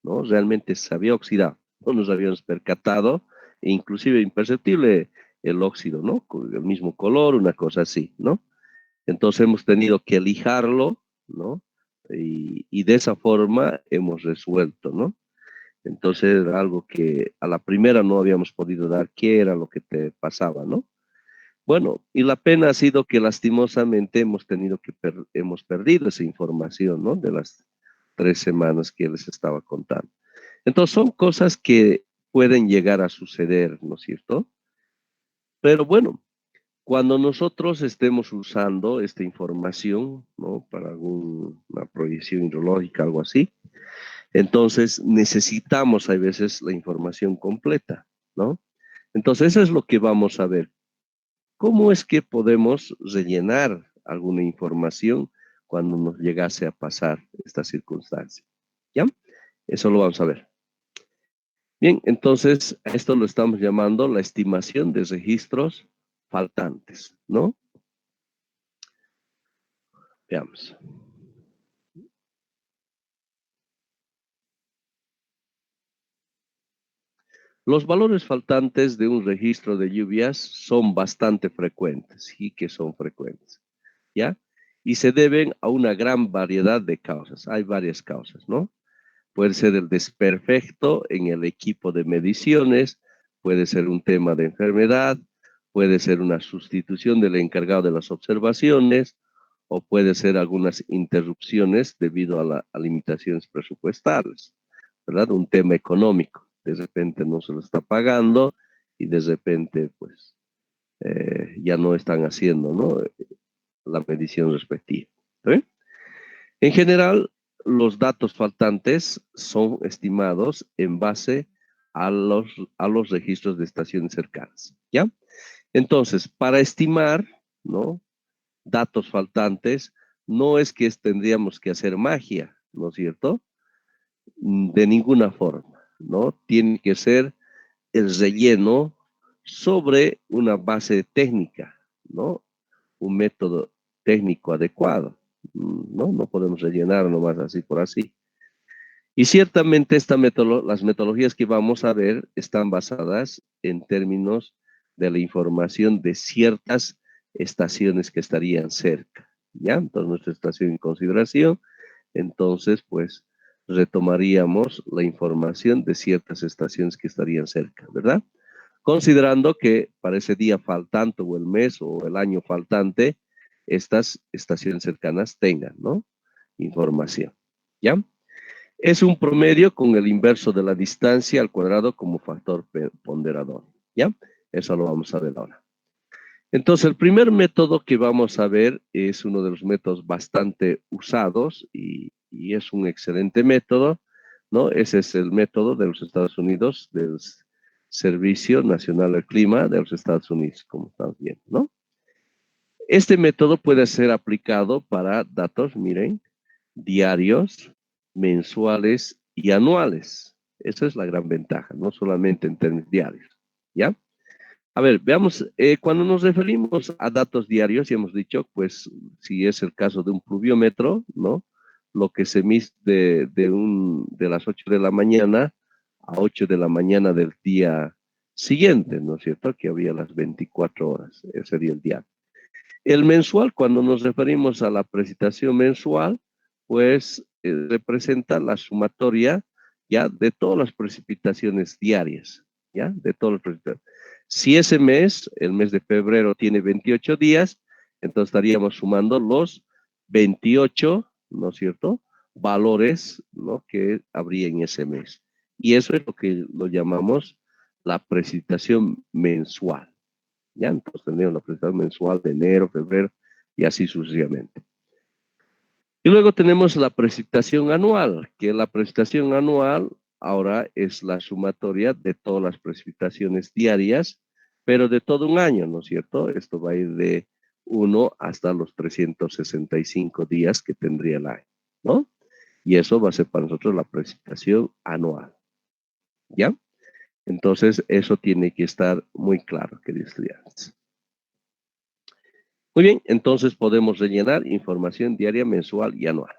¿no? Realmente se había oxidado. No nos habíamos percatado, e inclusive imperceptible el óxido, ¿no? Con el mismo color, una cosa así, ¿no? Entonces hemos tenido que lijarlo, ¿no? Y de esa forma hemos resuelto, ¿no? Entonces era algo que a la primera no habíamos podido dar qué era lo que te pasaba, ¿no? Bueno, y la pena ha sido que lastimosamente hemos perdido esa información, ¿no? De las 3 semanas que les estaba contando. Entonces son cosas que pueden llegar a suceder, ¿no es cierto? Pero bueno, cuando nosotros estemos usando esta información, ¿no? Para alguna proyección hidrológica, algo así, entonces necesitamos a veces la información completa, ¿no? Entonces eso es lo que vamos a ver. ¿Cómo es que podemos rellenar alguna información cuando nos llegase a pasar esta circunstancia? ¿Ya? Eso lo vamos a ver. Bien, entonces a esto lo estamos llamando la estimación de registros faltantes, ¿no? Veamos. Los valores faltantes de un registro de lluvias son bastante frecuentes y que son frecuentes, ¿ya? Y se deben a una gran variedad de causas. Hay varias causas, ¿no? Puede ser el desperfecto en el equipo de mediciones, puede ser un tema de enfermedad, puede ser una sustitución del encargado de las observaciones, o puede ser algunas interrupciones debido a limitaciones presupuestales, ¿verdad? Un tema económico. De repente no se lo está pagando y de repente, pues, ya no están haciendo, ¿no? La medición respectiva. ¿Está bien? En general, los datos faltantes son estimados en base a los registros de estaciones cercanas, ¿ya? Entonces, para estimar, ¿no? Datos faltantes, no es que tendríamos que hacer magia, ¿no es cierto? De ninguna forma, ¿no? Tiene que ser el relleno sobre una base técnica, ¿no? Un método técnico adecuado, ¿no? No podemos rellenar nomás así por así. Y ciertamente las metodologías que vamos a ver están basadas en términos de la información de ciertas estaciones que estarían cerca, ¿ya? Entonces, nuestra estación en consideración, entonces, pues, retomaríamos la información de ciertas estaciones que estarían cerca, ¿verdad? Considerando que para ese día faltante o el mes o el año faltante, estas estaciones cercanas tengan, ¿no? Información, ¿ya? Es un promedio con el inverso de la distancia al cuadrado como factor ponderador, ¿ya? Eso lo vamos a ver ahora. Entonces, el primer método que vamos a ver es uno de los métodos bastante usados y es un excelente método, ¿no? Ese es el método de los Estados Unidos, del Servicio Nacional del Clima de los Estados Unidos, como están viendo, ¿no? Este método puede ser aplicado para datos, miren, diarios, mensuales y anuales. Esa es la gran ventaja, no solamente en términos diarios, ¿ya? A ver, veamos, cuando nos referimos a datos diarios, ya hemos dicho, pues, si es el caso de un pluviómetro, ¿no? Lo que se mide de las 8 de la mañana a 8 de la mañana del día siguiente, ¿no es cierto? Que había las 24 horas, ese sería el día. El mensual, cuando nos referimos a la precipitación mensual, pues representa la sumatoria ya de todas las precipitaciones diarias, ya, de todas las precipitaciones. Si ese mes, el mes de febrero, tiene 28 días, entonces estaríamos sumando los 28, ¿no es cierto?, valores, ¿no?, que habría en ese mes. Y eso es lo que lo llamamos la precipitación mensual. Ya, entonces tendríamos la precipitación mensual de enero, febrero y así sucesivamente. Y luego tenemos la precipitación anual, que la precipitación anual ahora es la sumatoria de todas las precipitaciones diarias, pero de todo un año, ¿no es cierto? Esto va a ir de 1 hasta los 365 días que tendría el año, ¿no? Y eso va a ser para nosotros la precipitación anual, ¿ya? Entonces, eso tiene que estar muy claro, queridos estudiantes. Muy bien, entonces podemos rellenar información diaria, mensual y anual.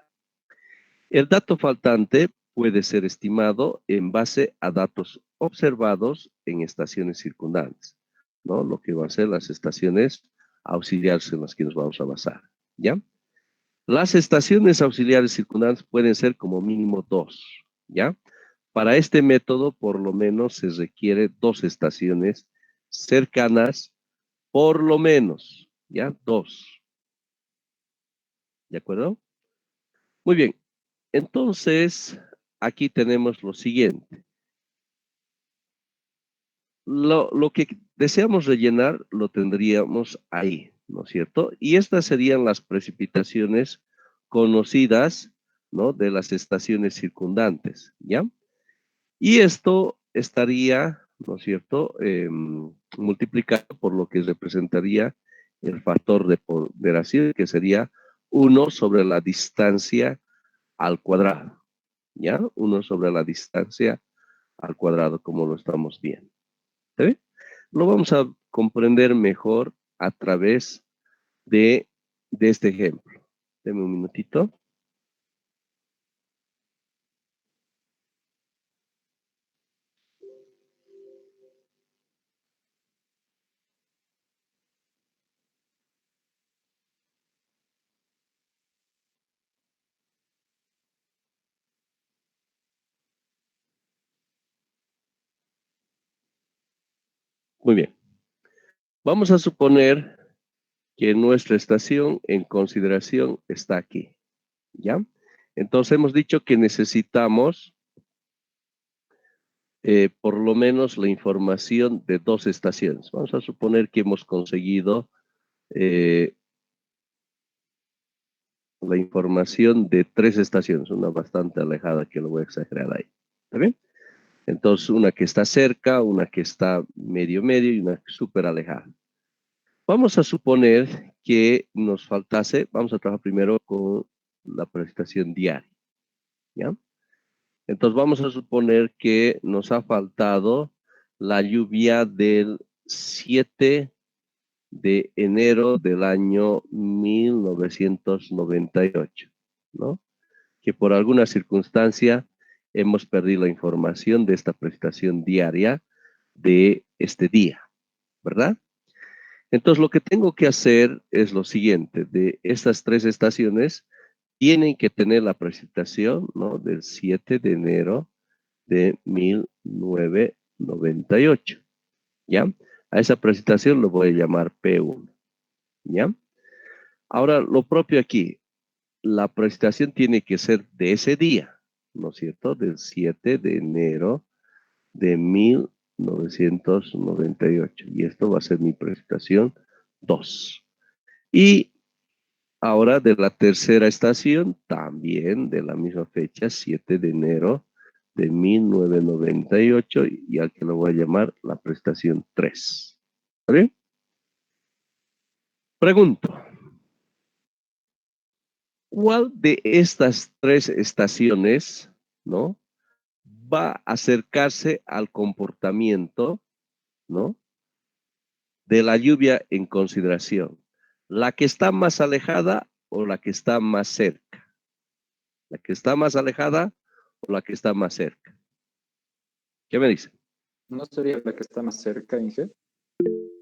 El dato faltante puede ser estimado en base a datos observados en estaciones circundantes, ¿no? Lo que van a ser las estaciones auxiliares en las que nos vamos a basar, ¿ya? Las estaciones auxiliares circundantes pueden ser como mínimo 2, ¿ya? Para este método, por lo menos, se requiere 2 estaciones cercanas, por lo menos, ¿ya? 2. ¿De acuerdo? Muy bien. Entonces, aquí tenemos lo siguiente. Lo que deseamos rellenar lo tendríamos ahí, ¿no es cierto? Y estas serían las precipitaciones conocidas, ¿no?, de las estaciones circundantes, ¿ya? Y esto estaría, ¿no es cierto?, multiplicado por lo que representaría el factor de ponderación, que sería 1 sobre la distancia al cuadrado, ¿ya? 1 sobre la distancia al cuadrado, como lo estamos viendo. ¿Sí? Lo vamos a comprender mejor a través de este ejemplo. Deme un minutito. Muy bien. Vamos a suponer que nuestra estación en consideración está aquí, ¿ya? Entonces hemos dicho que necesitamos por lo menos la información de 2 estaciones. Vamos a suponer que hemos conseguido la información de 3 estaciones, una bastante alejada que lo voy a exagerar ahí. ¿Está bien? Entonces, una que está cerca, una que está medio y una súper alejada. Vamos a suponer que nos faltase, vamos a trabajar primero con la precipitación diaria, ¿ya? Entonces vamos a suponer que nos ha faltado la lluvia del 7 de enero del año 1998, ¿no? Que por alguna circunstancia hemos perdido la información de esta precipitación diaria de este día, ¿verdad? Entonces lo que tengo que hacer es lo siguiente: de estas 3 estaciones tienen que tener la precipitación, ¿no?, del 7 de enero de 1998, ¿ya? A esa precipitación lo voy a llamar P1, ¿ya? Ahora, lo propio aquí, la precipitación tiene que ser de ese día, ¿no es cierto? Del 7 de enero de 1998. Y esto va a ser mi precipitación 2. Y ahora de la tercera estación, también de la misma fecha, 7 de enero de 1998, y al que lo voy a llamar la precipitación 3. ¿Está bien? Pregunto, ¿cuál de estas 3 estaciones, ¿no?, va a acercarse al comportamiento, ¿no?, de la lluvia en consideración? ¿La que está más alejada o la que está más cerca? ¿La que está más alejada o la que está más cerca? ¿Qué me dicen? ¿No sería la que está más cerca, Inge?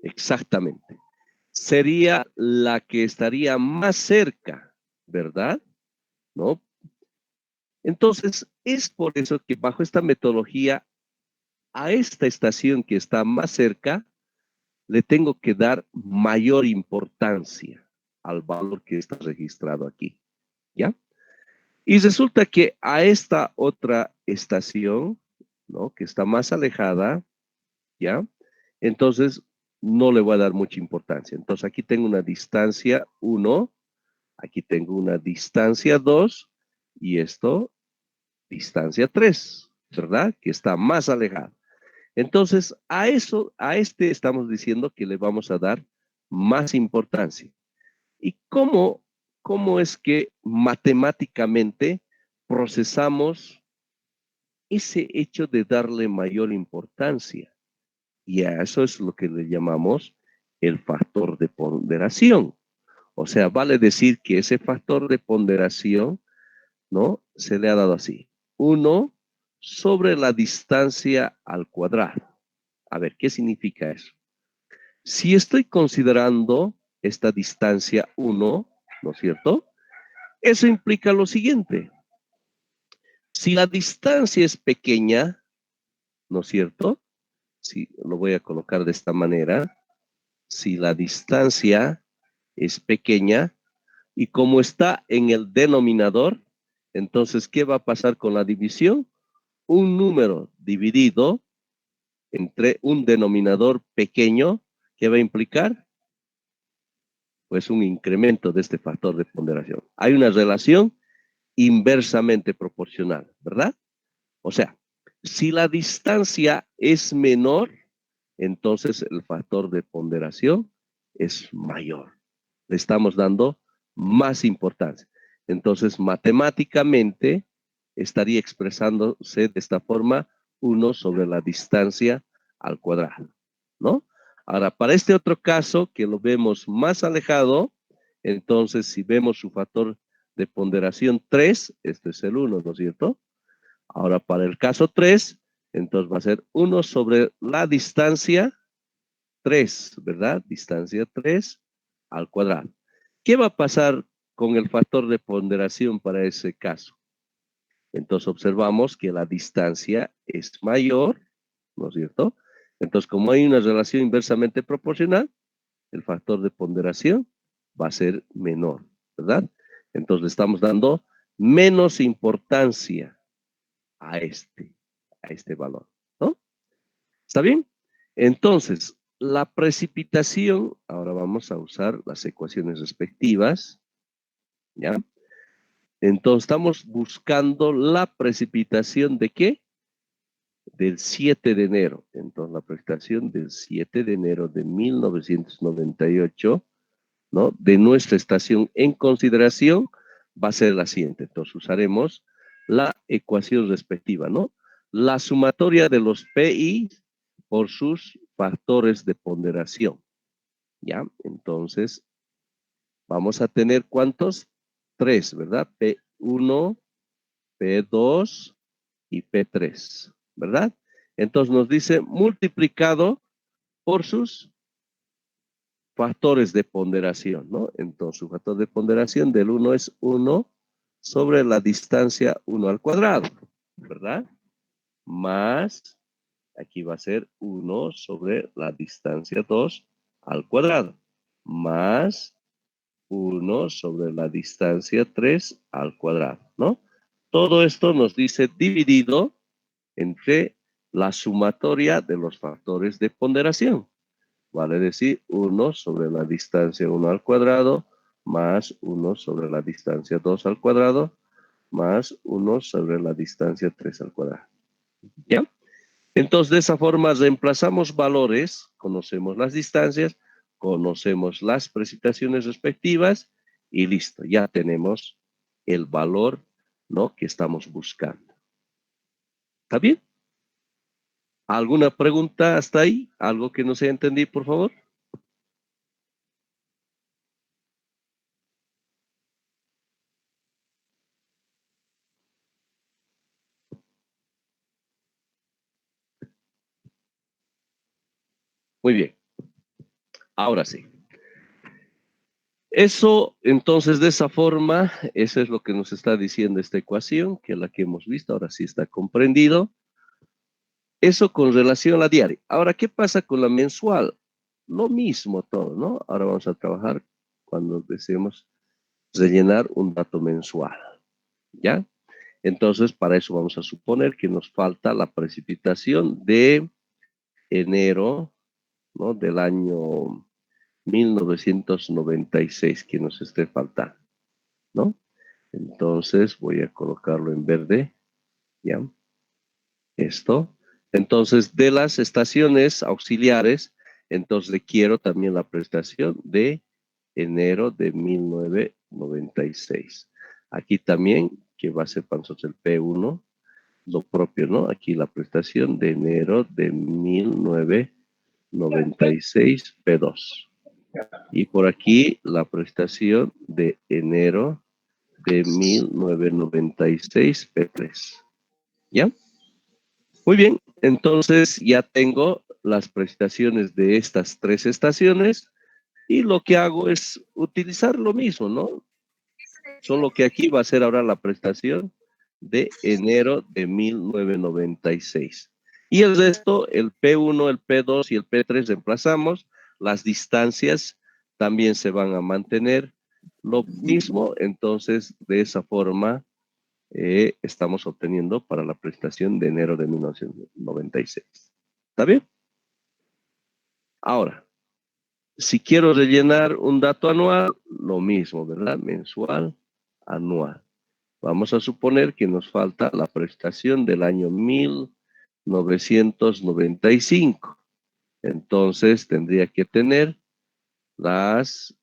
Exactamente. Sería la que estaría más cerca, ¿verdad? ¿No? Entonces, es por eso que bajo esta metodología, a esta estación que está más cerca, le tengo que dar mayor importancia al valor que está registrado aquí, ¿ya? Y resulta que a esta otra estación, ¿no?, que está más alejada, ¿ya? Entonces, no le voy a dar mucha importancia. Entonces, aquí tengo una distancia 1, aquí tengo una distancia 2, y esto, distancia 3, ¿verdad? Que está más alejada. Entonces, a este estamos diciendo que le vamos a dar más importancia. ¿Y cómo es que matemáticamente procesamos ese hecho de darle mayor importancia? Y a eso es lo que le llamamos el factor de ponderación. O sea, vale decir que ese factor de ponderación, ¿no?, se le ha dado así: 1 sobre la distancia al cuadrado. A ver, ¿qué significa eso? Si estoy considerando esta distancia 1, ¿no es cierto?, eso implica lo siguiente: si la distancia es pequeña, ¿no es cierto? Si lo voy a colocar de esta manera, si la distancia es pequeña y como está en el denominador, entonces, ¿qué va a pasar con la división? Un número dividido entre un denominador pequeño, ¿qué va a implicar? Pues un incremento de este factor de ponderación. Hay una relación inversamente proporcional, ¿verdad? O sea, si la distancia es menor, entonces el factor de ponderación es mayor. Le estamos dando más importancia. Entonces, matemáticamente estaría expresándose de esta forma: 1 sobre la distancia al cuadrado, ¿no? Ahora, para este otro caso, que lo vemos más alejado, entonces, si vemos su factor de ponderación 3, este es el 1, ¿no es cierto? Ahora, para el caso 3, entonces va a ser 1 sobre la distancia 3, ¿verdad? Distancia 3 al cuadrado. ¿Qué va a pasar con el factor de ponderación para ese caso? Entonces observamos que la distancia es mayor, ¿no es cierto? Entonces, como hay una relación inversamente proporcional, el factor de ponderación va a ser menor, ¿verdad? Entonces le estamos dando menos importancia a este valor, ¿no? ¿Está bien? Entonces, la precipitación, ahora vamos a usar las ecuaciones respectivas, ¿ya? Entonces, estamos buscando la precipitación ¿de qué? Del 7 de enero. Entonces, la precipitación del 7 de enero de 1998 ¿no?, de nuestra estación en consideración va a ser la siguiente. Entonces usaremos la ecuación respectiva, ¿no? La sumatoria de los PI por sus factores de ponderación. ¿Ya? Entonces, vamos a tener ¿cuántos? 3, ¿verdad? P1, P2 y P3, ¿verdad? Entonces nos dice multiplicado por sus factores de ponderación, ¿no? Entonces su factor de ponderación del 1 es 1 sobre la distancia 1 al cuadrado, ¿verdad? Más, aquí va a ser 1 sobre la distancia 2 al cuadrado, más 1 sobre la distancia 3 al cuadrado, ¿no? Todo esto nos dice dividido entre la sumatoria de los factores de ponderación. Vale decir 1 sobre la distancia 1 al cuadrado más 1 sobre la distancia 2 al cuadrado más 1 sobre la distancia 3 al cuadrado. ¿Ya? Entonces, de esa forma reemplazamos valores, conocemos las distancias, conocemos las precipitaciones respectivas y listo, ya tenemos el valor, ¿no?, que estamos buscando. ¿Está bien? ¿Alguna pregunta hasta ahí? ¿Algo que no se entendí, por favor? Muy bien. Ahora sí. Eso, entonces, de esa forma, eso es lo que nos está diciendo esta ecuación, que es la que hemos visto, ahora sí está comprendido. Eso con relación a la diaria. Ahora, ¿qué pasa con la mensual? Lo mismo todo, ¿no? Ahora vamos a trabajar cuando deseemos rellenar un dato mensual, ¿ya? Entonces, para eso vamos a suponer que nos falta la precipitación de enero, ¿no?, del año 1996 que nos esté faltando, ¿no? Entonces voy a colocarlo en verde, ¿ya? Esto. Entonces, de las estaciones auxiliares, entonces le quiero también la prestación de enero de 1996. Aquí también, que va a ser para nosotros el P1, lo propio, ¿no? Aquí la prestación de enero de 1996, P2. Y por aquí la prestación de enero de 1996, P3. ¿Ya? Muy bien, entonces ya tengo las prestaciones de estas 3 estaciones y lo que hago es utilizar lo mismo, ¿no? Solo que aquí va a ser ahora la prestación de enero de 1996. Y el resto, el P1, el P2 y el P3 reemplazamos. Las distancias también se van a mantener lo mismo. Entonces, de esa forma, estamos obteniendo para la prestación de enero de 1996. ¿Está bien? Ahora, si quiero rellenar un dato anual, lo mismo, ¿verdad? Mensual, anual. Vamos a suponer que nos falta la prestación del año 1995. Entonces, tendría que tener las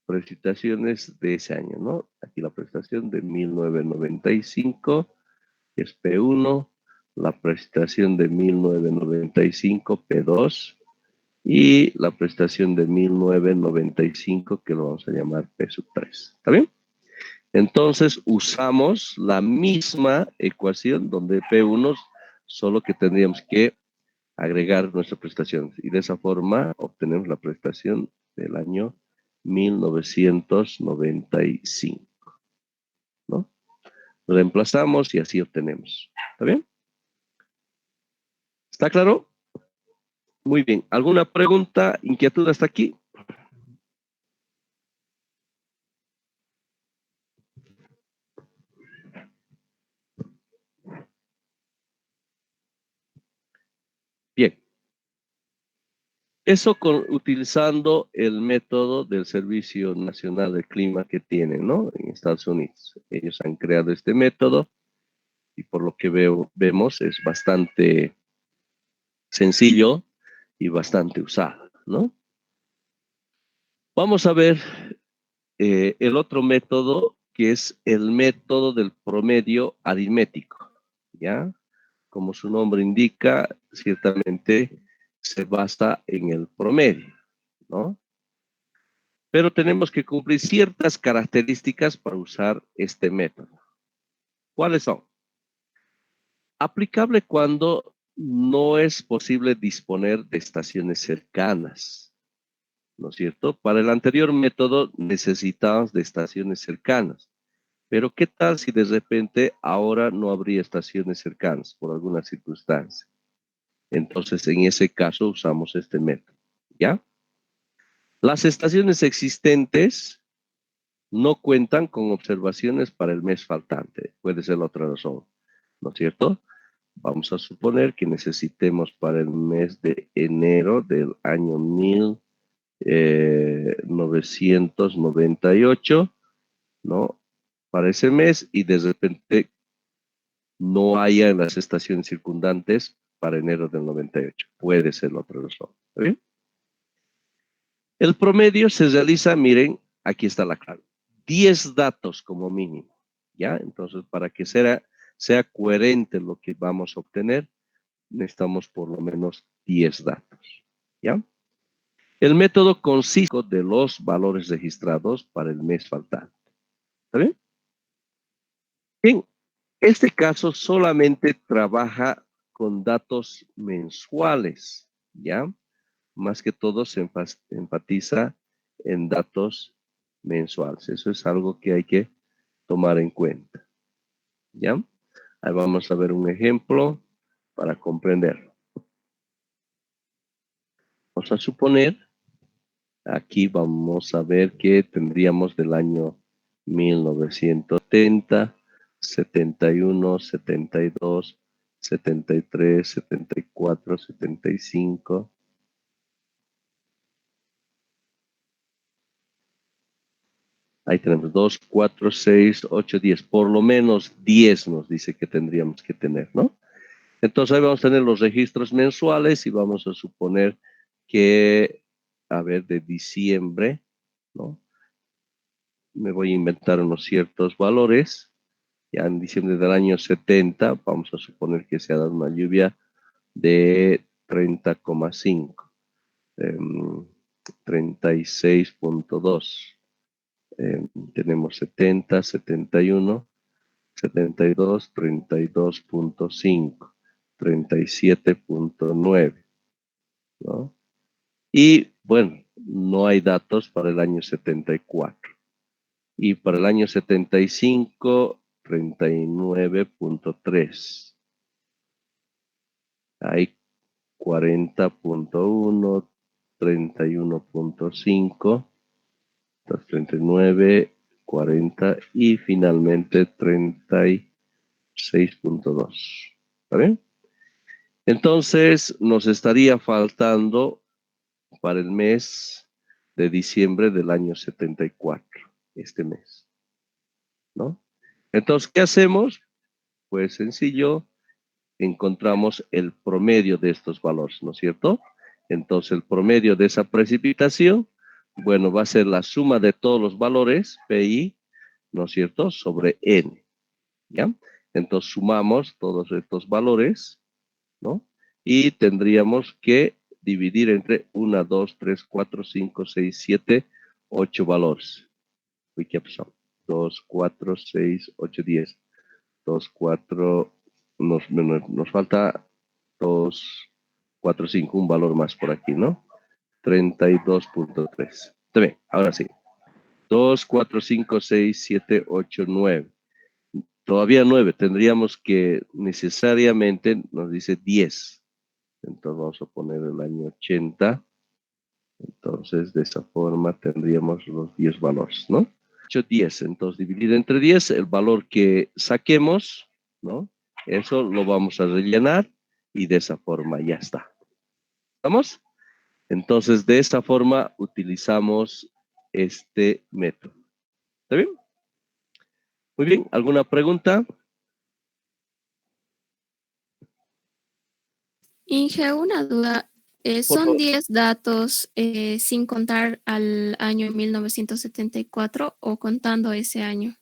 prestaciones de ese año, ¿no? Aquí la prestación de 1995 es P1, la prestación de 1995 P2 y la prestación de 1995 que lo vamos a llamar P3. ¿Está bien? Entonces usamos la misma ecuación donde P1, solo que tendríamos que agregar nuestra prestación. Y de esa forma obtenemos la prestación del año 1995. ¿No? Reemplazamos y así obtenemos. ¿Está bien? ¿Está claro? Muy bien. ¿Alguna pregunta, inquietud hasta aquí? Bien. Eso utilizando el método del Servicio Nacional del Clima que tienen, ¿no? En Estados Unidos. Ellos han creado este método y por lo que vemos es bastante sencillo y bastante usado, ¿no? Vamos a ver el otro método, que es el método del promedio aritmético, ¿ya? Como su nombre indica, ciertamente se basa en el promedio, ¿no? Pero tenemos que cumplir ciertas características para usar este método. ¿Cuáles son? Aplicable cuando no es posible disponer de estaciones cercanas, ¿no es cierto? Para el anterior método necesitábamos de estaciones cercanas, pero ¿qué tal si de repente ahora no habría estaciones cercanas por alguna circunstancia? Entonces, en ese caso usamos este método, ¿ya? Las estaciones existentes no cuentan con observaciones para el mes faltante. Puede ser la otra razón, ¿no es cierto? Vamos a suponer que necesitemos para el mes de enero del año 1998, ¿no? Para ese mes y de repente no haya en las estaciones circundantes para enero del 98. Puede ser la otra razón. ¿Está bien? El promedio se realiza, miren, aquí está la clave. 10 datos como mínimo, ¿ya? Entonces, para que sea coherente lo que vamos a obtener, necesitamos por lo menos 10 datos, ¿ya? El método consiste de los valores registrados para el mes faltante. ¿Está bien? En este caso solamente trabaja con datos mensuales, ¿ya? Más que todo se enfatiza en datos mensuales. Eso es algo que hay que tomar en cuenta, ¿ya? Ahí vamos a ver un ejemplo para comprenderlo. Vamos a suponer, aquí vamos a ver que tendríamos del año 1970, 71, 72, 73, 74, 75. Ahí tenemos 2, 4, 6, 8, 10. Por lo menos 10 nos dice que tendríamos que tener, ¿no? Entonces ahí vamos a tener los registros mensuales y vamos a suponer que, a ver, de diciembre, ¿no? Me voy a inventar unos ciertos valores. Ya en diciembre del año 70, vamos a suponer que se ha dado una lluvia de 30,5, 36,2. Tenemos 70, 71, 72, 32,5, 37,9, ¿no? Y bueno, no hay datos para el año 74. Y para el año 75, 39,3. Hay 40,1, 31,5, 39, 40 y finalmente 36,2. ¿Está bien? Entonces nos estaría faltando para el mes de diciembre del año 74, este mes, ¿no? Entonces, ¿qué hacemos? Pues sencillo, encontramos el promedio de estos valores, ¿no es cierto? Entonces, el promedio de esa precipitación, bueno, va a ser la suma de todos los valores, PI, ¿no es cierto?, sobre N, ¿ya? Entonces, sumamos todos estos valores, ¿no? Y tendríamos que dividir entre 1, 2, 3, 4, 5, 6, 7, 8 valores. Uy, ¿qué pasó? 2, 4, 6, 8, 10. 2, 4, nos falta 2, 4, 5, un valor más por aquí, ¿no? 32,3. Está bien, ahora sí. 2, 4, 5, 6, 7, 8, 9. Todavía 9. Tendríamos que necesariamente, nos dice 10. Entonces vamos a poner el año 80. Entonces de esa forma tendríamos los 10 valores, ¿no? 8, 10. Entonces dividir entre 10, el valor que saquemos, ¿no? Eso lo vamos a rellenar y de esa forma ya está. ¿Estamos? Entonces de esta forma utilizamos este método. ¿Está bien? Muy bien. ¿Alguna pregunta? Inge, una duda. Son 10 datos sin contar al año 1974 o contando ese año.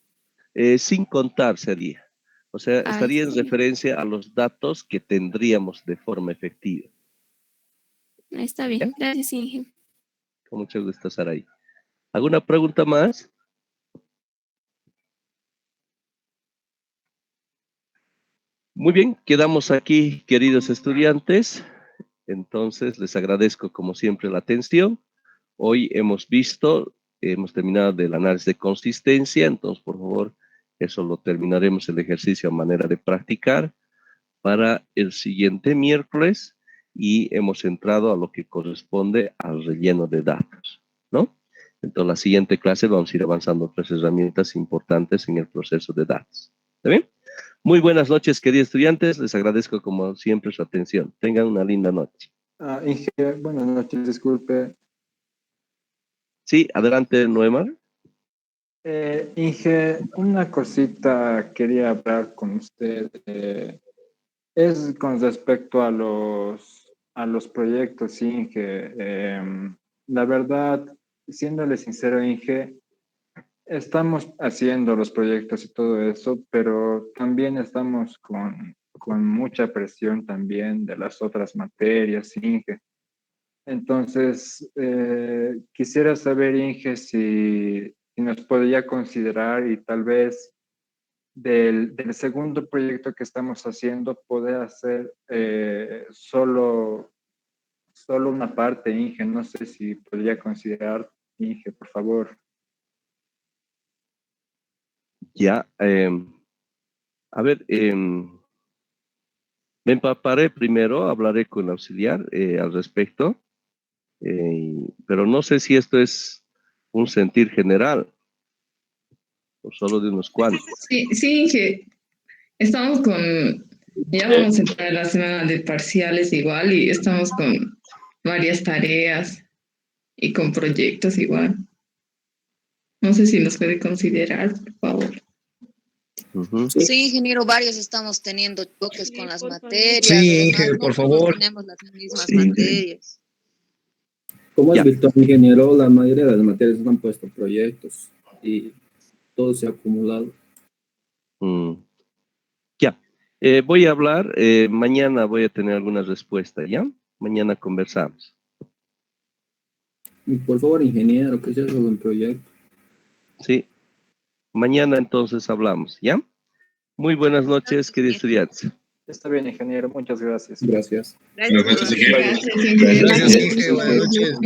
Sin contar sería. O sea, estaría en Sí. referencia a los datos que tendríamos de forma efectiva. Está bien. Gracias, Inge. Con mucho gusto estar ahí. ¿Alguna pregunta más? Muy bien, quedamos aquí, queridos estudiantes. Entonces, les agradezco como siempre la atención. Hoy hemos terminado del análisis de consistencia, entonces, por favor, eso lo terminaremos el ejercicio a manera de practicar para el siguiente miércoles y hemos entrado a lo que corresponde al relleno de datos, ¿no? Entonces, la siguiente clase vamos a ir avanzando otras herramientas importantes en el proceso de datos. ¿Está bien? Muy buenas noches, queridos estudiantes. Les agradezco como siempre su atención. Tengan una linda noche. Inge, buenas noches, disculpe. Sí, adelante, Noemar. Inge, una cosita quería hablar con usted. Es con respecto a los proyectos, Inge. La verdad, siéndole sincero, Inge, estamos haciendo los proyectos y todo eso, pero también estamos con mucha presión también de las otras materias, Inge. Entonces, quisiera saber, Inge, si nos podría considerar y tal vez del segundo proyecto que estamos haciendo poder hacer solo una parte, Inge. No sé si podría considerar, Inge, por favor. Ya, a ver, me empaparé primero, hablaré con el auxiliar al respecto, pero no sé si esto es un sentir general o solo de unos cuantos. Sí, sí, que estamos ya vamos a entrar a la semana de parciales igual y estamos con varias tareas y con proyectos igual. No sé si nos puede considerar, por favor. Sí, ingeniero, varios estamos teniendo choques con las materias. Sí, Además, Inge, no por todos favor. tenemos las mismas Sí. materias. Como Ya. has visto, ingeniero, la mayoría de las materias no han puesto proyectos y todo se ha acumulado. Ya, voy a hablar, mañana voy a tener alguna respuesta, ¿ya? Mañana conversamos. Y por favor, ingeniero, que sea solo un proyecto. Sí, mañana entonces hablamos, ¿ya? Muy buenas noches, queridos estudiantes. Está bien, ingeniero. Muchas gracias. Gracias. Buenas noches, Inge. Gracias, Inge. Gracias, Inge. Buenas noches.